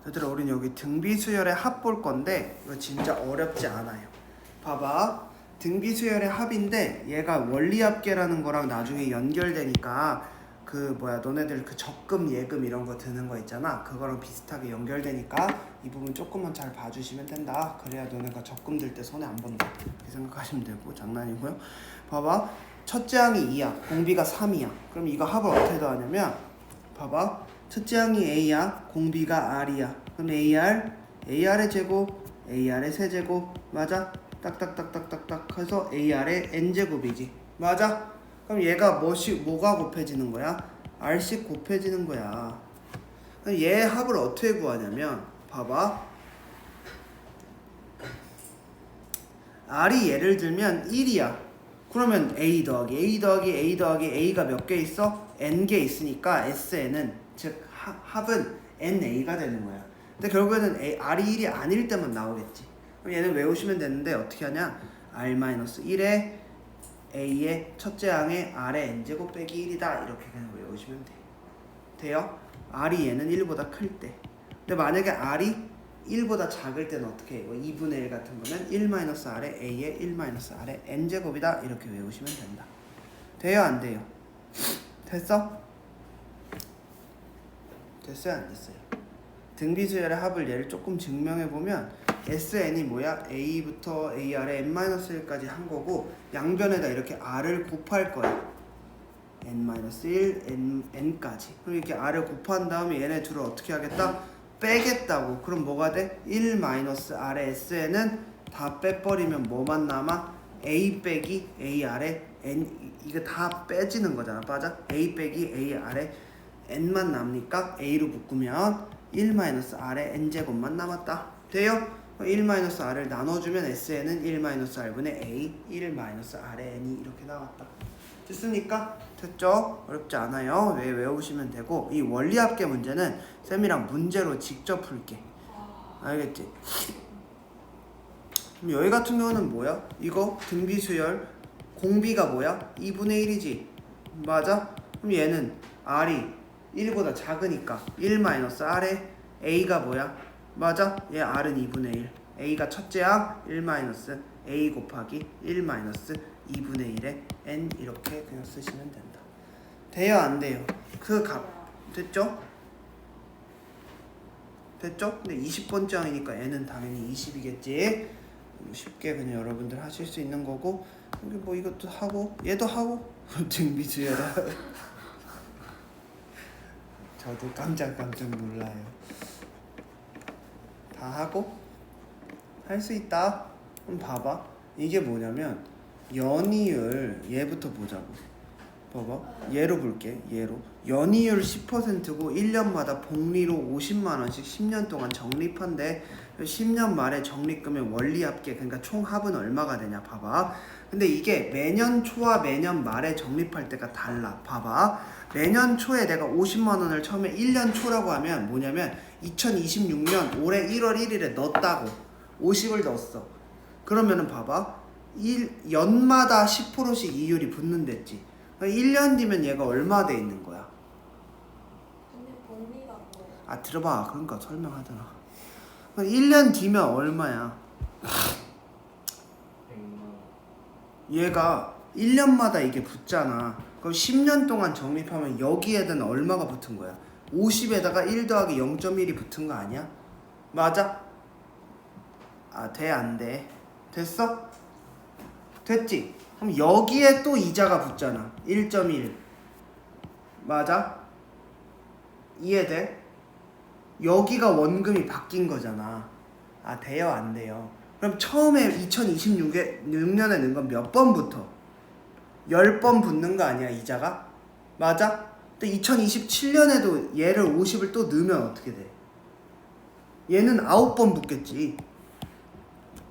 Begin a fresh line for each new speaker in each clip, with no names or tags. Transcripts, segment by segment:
얘들아, 우린 여기 등비수열의 합 볼 건데 이거 진짜 어렵지 않아요. 봐봐, 등비수열의 합인데 얘가 원리합계라는 거랑 나중에 연결되니까 너네들 그 적금 예금 이런 거 드는 거 있잖아, 그거랑 비슷하게 연결되니까 이 부분 조금만 잘 봐주시면 된다. 그래야 너네가 적금 들 때 손해 안 본다 이렇게 생각하시면 되고, 장난이고요. 봐봐, 첫째 항이 2야, 공비가 3이야. 그럼 이거 합을 어떻게 더하냐면, 봐봐, 첫째 항이 A야, 공비가 R이야. 그럼 AR의 제곱, AR의 세제곱, 맞아? 딱딱딱딱딱딱 해서 AR의 N제곱이지, 맞아? 그럼 얘가 뭐가 곱해지는 거야? R씩 곱해지는 거야. 그럼 얘 합을 어떻게 구하냐면, 봐봐, R이 예를 들면 1이야. 그러면 A 더하기 A 더하기 A 더하기 A가 몇 개 있어? N개 있으니까 SN은, 즉 합은 NA가 되는 거야. 근데 결국에는 R이 1이 아닐 때만 나오겠지. 그럼 얘는 외우시면 되는데 어떻게 하냐? R-1에 A의 첫째 항에 R의 N제곱 빼기 1이다 이렇게 그냥 외우시면 돼. 돼요? R이 얘는 1보다 클 때. 근데 만약에 R이 1보다 작을 때는 어떻게 해요? 2분의 1 같은 거면 1-R의 A의 1-R의 N제곱이다 이렇게 외우시면 된다. 돼요? 안 돼요? 됐어? 됐어요? 안 됐어요? 등비수열의 합을 얘를 조금 증명해보면 SN이 뭐야? A부터 AR의 N-1까지 한 거고, 양변에다 이렇게 R을 곱할 거야. N-1, N까지. 그럼 이렇게 R을 곱한 다음에 얘네 둘을 어떻게 하겠다? 빼겠다고. 그럼 뭐가 돼? 1-R의 SN은 다 빼버리면 뭐만 남아? A 빼기 AR의 N, 이거 다 빼지는 거잖아, 맞아? A 빼기 AR의 N만 남으니까 A로 묶으면 1-R의 N제곱만 남았다. 돼요? 1-R을 나눠주면 SN은 1-R분의 A, 1-R의 N이 이렇게 나왔다. 됐습니까? 됐죠? 어렵지 않아요. 외우시면 되고, 이 원리합계 문제는 쌤이랑 문제로 직접 풀게. 알겠지? 그럼 여기 같은 경우는 뭐야? 이거 등비수열 공비가 뭐야? 2분의 1이지, 맞아? 그럼 얘는 R이 1보다 작으니까 1-R에 A가 뭐야? 맞아? 얘 R은 2분의 1, A가 첫째 항 1-A 곱하기 1-2분의 1에 N 이렇게 그냥 쓰시면 된다. 돼요? 안 돼요? 그 값 됐죠? 됐죠? 근데 20번째 항이니까 N은 당연히 20이겠지. 쉽게 그냥 여러분들 하실 수 있는 거고, 여기 뭐 이것도 하고 얘도 하고 등비수열아 저도 깜짝 놀라요. 다 하고 할 수 있다. 그럼 봐봐, 이게 뭐냐면 연이율, 얘부터 보자고. 봐봐, 얘로 볼게. 얘로 연이율 10%고 1년마다 복리로 50만원씩 10년 동안 적립한대. 10년 말에 적립금의 원리합계, 그러니까 총 합은 얼마가 되냐 봐봐. 근데 이게 매년 초와 매년 말에 적립할 때가 달라. 봐봐, 매년 초에 내가 50만원을 처음에 1년 초라고 하면 뭐냐면 2026년 올해 1월 1일에 넣었다고. 50을 넣었어. 그러면은 봐봐, 연마다 10%씩 이율이 붙는댔지. 1년 뒤면 얘가 얼마 돼 있는 거야?
근데 복리가 뭐야?
아, 들어봐. 그러니까 설명하잖아. 1년 뒤면 얼마야?
100만.
얘가 1년마다 이게 붙잖아. 그럼 10년 동안 적립하면 여기에는 얼마가 붙은 거야? 50에다가 1 더하기 0.1이 붙은 거 아니야? 맞아? 아, 돼? 안 돼? 됐어? 됐지? 그럼 여기에 또 이자가 붙잖아. 1.1. 맞아? 이해돼? 여기가 원금이 바뀐 거잖아. 아, 돼요? 안 돼요? 그럼 처음에 2026년에 넣은 건 몇 번부터? 10번 붙는 거 아니야, 이자가? 맞아? 근데 2027년에도 얘를 50을 또 넣으면 어떻게 돼? 얘는 9번 붙겠지.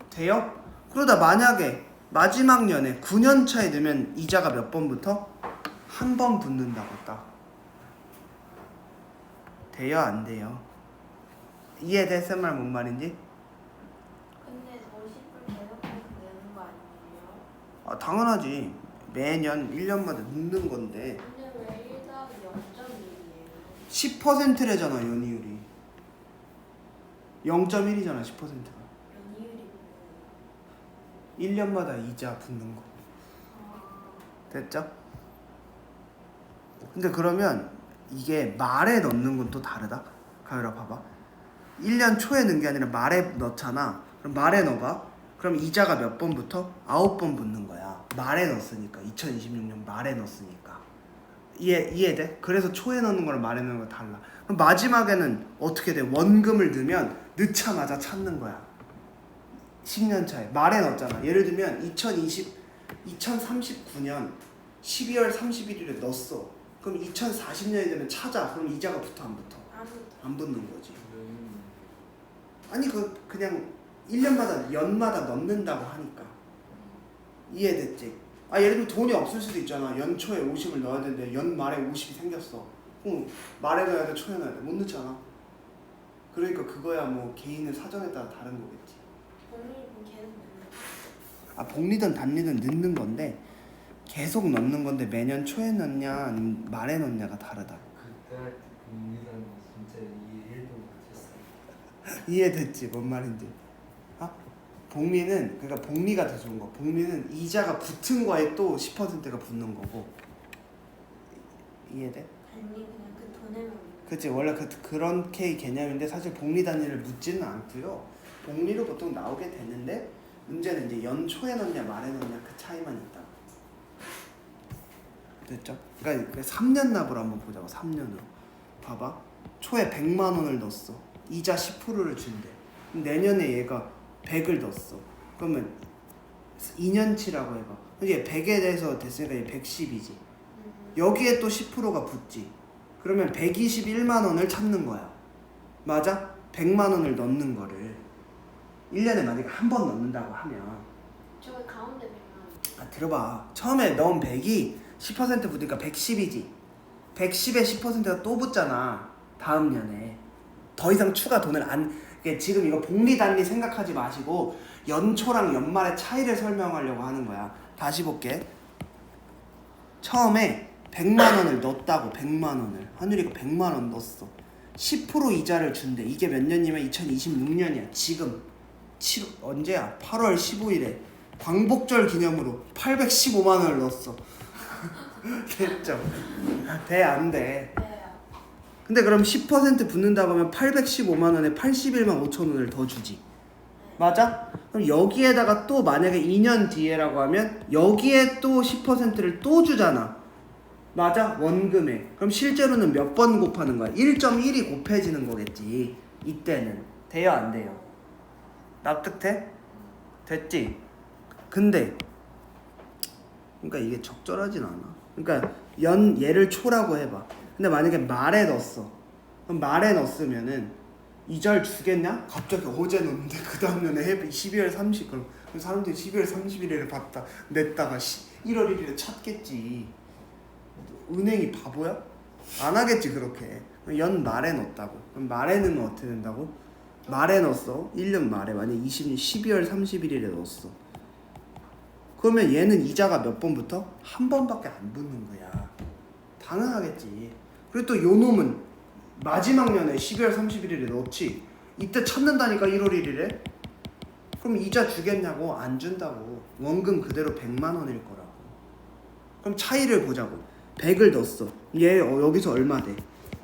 돼요? 그러다 만약에 마지막 년에 9년 차에 넣으면 이자가 몇 번부터? 한 번 붙는다고 딱. 돼요? 안 돼요? 이해됐어? 말 뭔 말인지?
근데 50을 계속해서 내는 거 아니에요?
아, 당연하지. 매년 1년마다 넣는 건데
근데 왜 1 더하기 0.1이에요?
10%래잖아, 연이율이. 0.1이잖아 10%가.
연이율이
1년마다 이자 붙는 거. 됐죠? 근데 그러면 이게 말에 넣는 건 또 다르다. 가열아 봐봐. 1년 초에 넣는 게 아니라 말에 넣잖아. 그럼 말에 넣어봐. 그럼 이자가 몇 번부터? 9번 붙는 거야. 말에 넣었으니까. 2026년 말에 넣었으니까. 이해돼? 그래서 초에 넣는 거랑 말에 넣는 거 달라. 그럼 마지막에는 어떻게 돼? 원금을 넣으면 넣자마자 찾는 거야. 10년 차에 말에 넣었잖아. 예를 들면 2039년 12월 31일에 넣었어. 그럼 2040년이 되면 찾아. 그럼 이자가 붙어 안 붙어? 안 붙는 거지. 아니 그냥 1년마다 연마다 넣는다고 하니까. 이해됐지? 예를 들면 돈이 없을 수도 있잖아. 연초에 50을 넣어야 되는데 연말에 50이 생겼어. 그럼 말에 넣어야 돼, 초에 넣어야 돼? 못 넣잖아. 그러니까 그거야 뭐 개인의 사정에 따라 다른 거겠지.
복리는 계속 넣는
복리든 단리든 넣는 건데 계속 넣는 건데 매년 초에 넣냐 아니면 말에 넣냐가 다르다.
그때 할때 공리라는 거 진짜 이 일도 못했어.
이해됐지? 뭔 말인지. 복리는 그러니까 복리가 더 좋은 거. 복리는 이자가 붙은 거에 또 10%가 붙는 거고. 이해돼?
단리 그냥 그 돈에만
그치. 원래 그렇게 개념인데 사실 복리 단위를 묻지는 않고요. 복리로 보통 나오게 되는데 문제는 이제 연초에 넣냐 말에 넣냐 그 차이만 있다. 됐죠? 그러니까 3년 납을 한번 보자고. 3년으로 봐봐. 초에 100만 원을 넣었어. 이자 10%를 준대. 그럼 내년에 얘가 100을 넣었어. 그러면 2년치라고 해봐. 이게 100에 대해서 됐으니까 얘 110이지. 여기에 또 10%가 붙지. 그러면 121만 원을 찾는 거야. 맞아? 100만 원을 넣는 거를 1년에 만약에 한 번 넣는다고 하면
저기 가운데 100만
들어봐. 처음에 넣은 100이 10% 붙으니까 110이지. 110에 10%가 또 붙잖아. 다음 년에. 더 이상 추가 돈을 지금 이거 복리 단리 생각하지 마시고 연초랑 연말의 차이를 설명하려고 하는 거야. 다시 볼게. 처음에 100만 원을 넣었다고. 100만 원을. 한율이가 100만 원 넣었어. 10% 이자를 준대. 이게 몇 년이면 2026년이야. 지금 언제야? 8월 15일에 광복절 기념으로 815만 원을 넣었어. 됐죠? 돼, 안 돼?
네.
근데 그럼 10% 붙는다고 하면 815만 원에 81만 5천 원을 더 주지. 맞아? 그럼 여기에다가 또 만약에 2년 뒤에라고 하면 여기에 또 10%를 또 주잖아. 맞아? 원금에. 그럼 실제로는 몇 번 곱하는 거야? 1.1이 곱해지는 거겠지. 이때는. 돼요, 안 돼요? 납득돼? 됐지? 근데 그러니까 이게 적절하진 않아. 그러니까 얘를 초라고 해봐. 근데 만약에 말에 넣었어. 그럼 말에 넣었으면은 이자를 주겠냐? 갑자기 어제 넣었는데 그 다음 년에 12월 30. 그럼 사람들이 12월 31일에 받다 냈다가 1월 1일에 찾겠지. 은행이 바보야? 안 하겠지 그렇게. 연 말에 넣었다고. 그럼 말에 넣으면 어떻게 된다고? 말에 넣었어. 1년 말에 만약 12월 31일에 넣었어. 그러면 얘는 이자가 몇 번부터? 한 번밖에 안 붙는 거야. 당연하겠지. 그리고 또 요 놈은 마지막 년에 12월 31일에 넣었지. 이때 찾는다니까 1월 1일에. 그럼 이자 주겠냐고? 안 준다고. 원금 그대로 100만 원일 거라고. 그럼 차이를 보자고. 100을 넣었어. 얘 여기서 얼마 돼?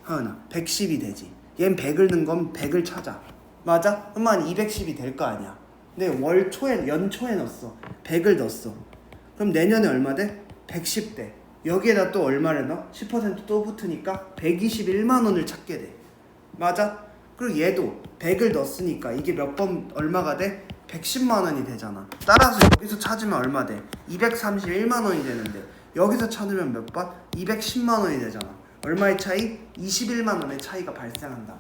하은아 110이 되지. 얘는 100을 넣은 건 100을 찾아. 맞아? 그럼 한 210이 될 거 아니야. 근데 연초에 넣었어. 100을 넣었어. 그럼 내년에 얼마 돼? 110 돼. 여기에다 또 얼마를 넣어? 10% 또 붙으니까 121만 원을 찾게 돼. 맞아? 그리고 얘도 100을 넣었으니까 이게 몇 번 얼마가 돼? 110만 원이 되잖아. 따라서 여기서 찾으면 얼마 돼? 231만 원이 되는데 여기서 찾으면 몇 번? 210만 원이 되잖아. 얼마의 차이? 21만 원의 차이가 발생한다.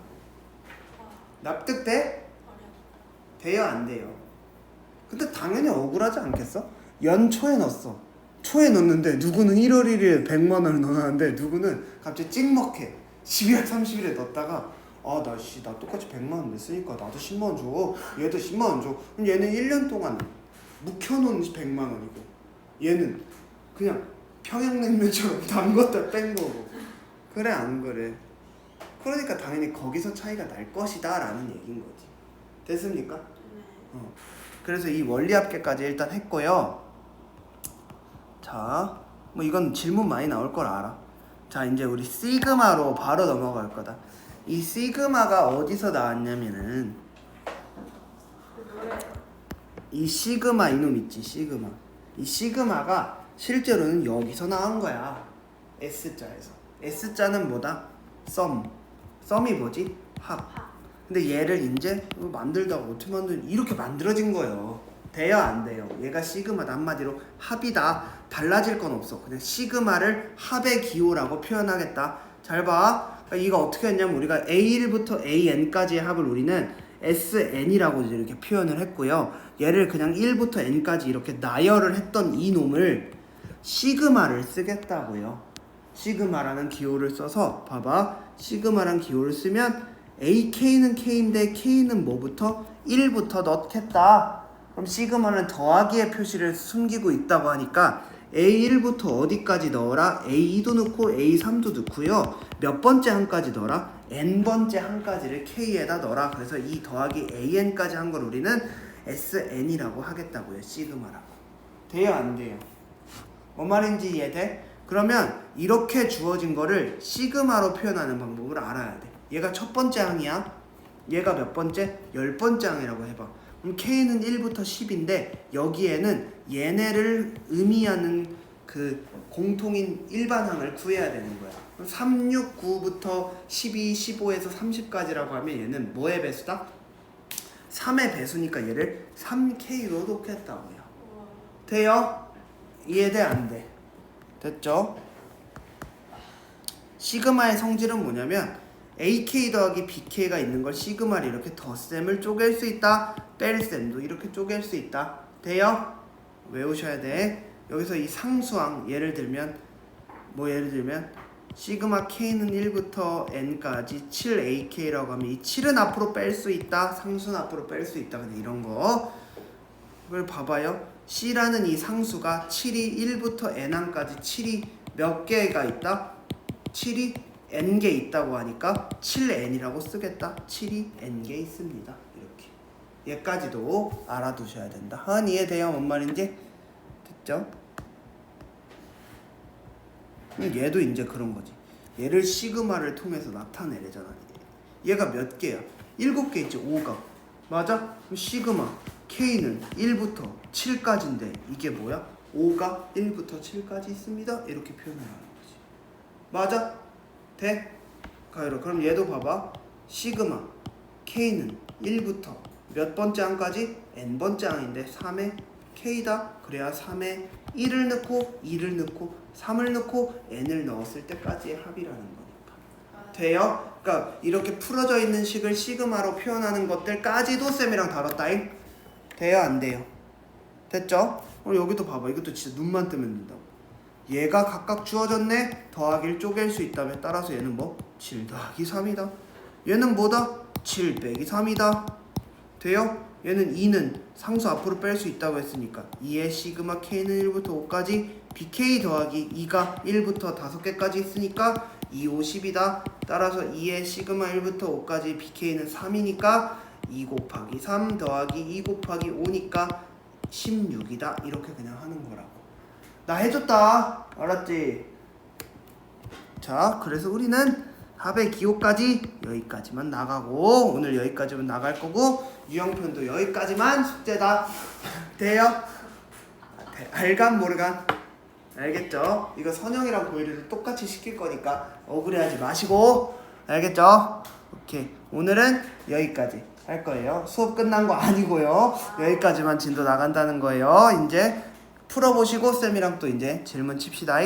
납득돼? 돼요, 안 돼요? 근데 당연히 억울하지 않겠어? 연초에 넣었어. 초에 넣었는데 누구는 1월 1일에 100만 원을 넣어놨는데 누구는 갑자기 찍먹해. 12월 30일에 넣었다가 나 똑같이 100만 원 냈으니까 나도 10만 원 줘. 얘도 10만 원 줘. 그럼 얘는 1년 동안 묵혀놓은 100만 원이고 얘는 그냥 평양냉면처럼 담궜다 뺀 거고. 그래 안 그래? 그러니까 당연히 거기서 차이가 날 것이다 라는 얘기인 거지. 됐습니까?
네.
그래서 이 원리합계까지 일단 했고요. 자, 뭐 이건 질문 많이 나올 걸 알아. 자, 이제 우리 시그마로 바로 넘어갈 거다. 이 시그마가 어디서 나왔냐면은
그 노래.
이 시그마 이놈 있지, 시그마. 이 시그마가 실제로는 여기서 나온 거야. S자에서. S자는 뭐다? 썸이 뭐지? 합. 근데 얘를 이제 만들다가 어떻게 이렇게 만들어진 거예요. 돼요, 안 돼요? 얘가 시그마다. 한마디로 합이다. 달라질 건 없어. 그냥 시그마를 합의 기호라고 표현하겠다. 잘 봐. 그러니까 이거 어떻게 했냐면 우리가 A1부터 AN까지의 합을 우리는 SN이라고 이렇게 표현을 했고요. 얘를 그냥 1부터 N까지 이렇게 나열을 했던 이 놈을 시그마를 쓰겠다고요. 시그마라는 기호를 써서 봐봐. 시그마라는 기호를 쓰면 AK는 K인데 K는 뭐부터? 1부터 넣겠다. 그럼 시그마는 더하기의 표시를 숨기고 있다고 하니까 A1부터 어디까지 넣어라? A2도 넣고 A3도 넣고요. 몇 번째 한까지 넣어라? N번째 한까지를 K에다 넣어라. 그래서 이 더하기 AN까지 한 걸 우리는 SN이라고 하겠다고요. 시그마라고. 돼요, 안 돼요? 뭔 말인지 이해돼? 그러면 이렇게 주어진 거를 시그마로 표현하는 방법을 알아야 돼. 얘가 첫 번째 항이야. 얘가 몇 번째? 10번째 항이라고 해봐. 그럼 K는 1부터 10인데 여기에는 얘네를 의미하는 그 공통인 일반항을 구해야 되는 거야. 그럼 3, 6, 9부터 12, 15에서 30까지라고 하면 얘는 뭐의 배수다? 3의 배수니까 얘를 3K로 놓겠다고요.
우와.
돼요? 이해돼, 안 돼? 됐죠? 시그마의 성질은 뭐냐면 AK 더하기 BK가 있는 걸 시그마를 이렇게 덧셈을 쪼갤 수 있다. 뺄셈도 이렇게 쪼갤 수 있다. 돼요? 외우셔야 돼. 여기서 이 상수항 예를 들면 시그마 K는 1부터 N까지 7AK라고 하면 이 7은 앞으로 뺄 수 있다. 상수는 앞으로 뺄 수 있다. 근데 이런 거 그걸 봐봐요. C라는 이 상수가 7이 1부터 N항까지 7이 몇 개가 있다? 7이 N개 있다고 하니까 7N이라고 쓰겠다. 7이 N개 있습니다. 이렇게. 얘까지도 알아두셔야 된다. 이해돼요? 뭔 말인지? 됐죠? 얘도 이제 그런 거지. 얘를 시그마를 통해서 나타내래잖아. 얘가 몇 개야? 7개 있지. 5가. 맞아? 그럼 시그마 K는 1부터 7까지인데 이게 뭐야? 5가 1부터 7까지 있습니다. 이렇게 표현을 하는 거지. 맞아? 돼? 가이로. 그럼 얘도 봐봐. 시그마 K는 1부터 몇 번째 항까지? N번째 항인데 3에 K다. 그래야 3에 1을 넣고 2를 넣고 3을 넣고 N을 넣었을 때까지의 합이라는 거니까. 돼요? 그러니까 이렇게 풀어져 있는 식을 시그마로 표현하는 것들까지도 쌤이랑 다뤘다잉. 돼요, 안 돼요? 됐죠? 여기도 봐봐. 이것도 진짜 눈만 뜨면 된다고. 얘가 각각 주어졌네. 더하기를 쪼갤 수 있다면 따라서 얘는 뭐? 7 더하기 3이다. 얘는 뭐다? 7 빼기 3이다. 돼요? 얘는 2는 상수 앞으로 뺄 수 있다고 했으니까 2의 시그마 K는 1부터 5까지 BK 더하기 2가 1부터 5개까지 있으니까 2, 5, 10이다. 따라서 2의 시그마 1부터 5까지 BK는 3이니까 2 곱하기 3 더하기 2 곱하기 5니까 16이다. 이렇게 그냥 하는 거라고. 나 해줬다. 알았지? 자, 그래서 우리는 합의 기호까지 여기까지만 나가고 오늘 여기까지만 나갈 거고 유형편도 여기까지만 숙제다. 돼요? 알간 모르간? 알겠죠? 이거 선영이랑 고일이도 똑같이 시킬 거니까 억울해하지 마시고 알겠죠? 오케이. 오늘은 여기까지 할 거예요. 수업 끝난 거 아니고요. 여기까지만 진도 나간다는 거예요. 이제 풀어보시고 쌤이랑 또 이제 질문 칩시다.